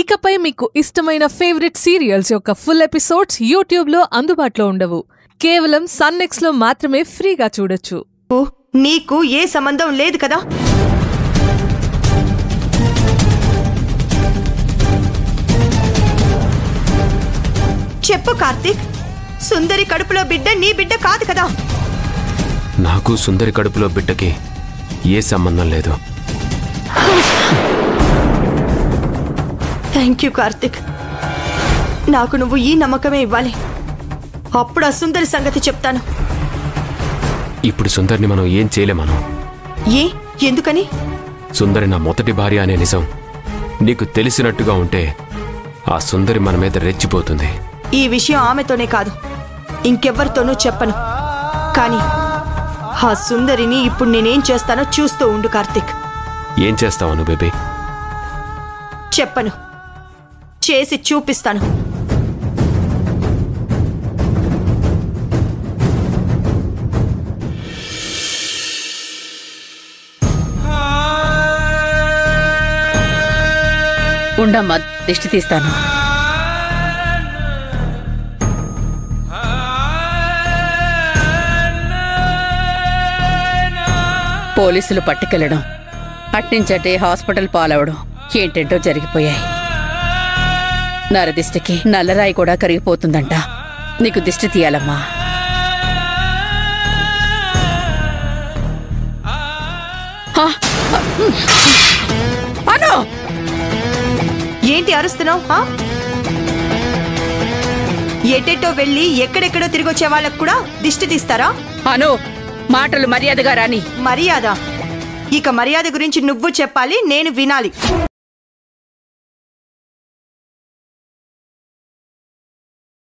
ఇకపై మీకు ఇష్టమైన ఫేవరెట్ సీరియల్స్ యొక్క ఫుల్ ఎపిసోడ్స్ యూట్యూబ్లో అందుబాటులో ఉండవు. కేవలం సన్నెక్స్లో మాత్రమే ఫ్రీగా చూడొచ్చు. నీకు ఏ సంబంధం లేదు కదా? చెప్పు కార్తీక్, సుందరి కడుపులో బిడ్డ నీ బిడ్డ కాదు కదా? నాకు సుందరి కడుపులో బిడ్డకి ఏ సంబంధం లేదు. Thank you Karthik. నాకు నువ్వు ఈ నమ్మకమే ఇవ్వాలి. అప్పుడు ఆ సుందరి సంగతి చెప్తాను. ఇప్పుడు సుందరిని మనం ఏం చేయలేమను. ఎందుకని? సుందరి నా మొదటి భార్య అనే నిజం నీకు తెలిసినట్టుగా ఉంటే ఆ సుందరి మన మీద రెచ్చిపోతుంది. ఈ విషయం ఆమెతోనే కాదు, ఇంకెవ్వరితోనూ చెప్పను. కానీ ఆ సుందరిని ఇప్పుడు నేనేం చేస్తానో చూస్తూ ఉండు కార్తీక్. ఏం చేస్తావను బేబీ? చెప్పను, చేసి చూపిస్తాను. ఉండమ్మా, దిష్టి తీస్తాను. పోలీసులు పట్టుకెళ్లడం, అట్నుంచటే హాస్పిటల్ పాలవడం ఏంటంటో జరిగిపోయాయి. నరదిష్టికి నల్లరాయి కూడా కరిగిపోతుందంట. నీకు దిష్టి తీయాలమ్మా. అను, ఏంటి అరుస్తున్నావు? ఎటెటో వెళ్ళి ఎక్కడెక్కడో తిరిగొచ్చే వాళ్ళకు కూడా దిష్టి తీస్తారా? అను, మాటలు మర్యాదగా రాని. మర్యాద? ఇక మర్యాద గురించి నువ్వు చెప్పాలి, నేను వినాలి.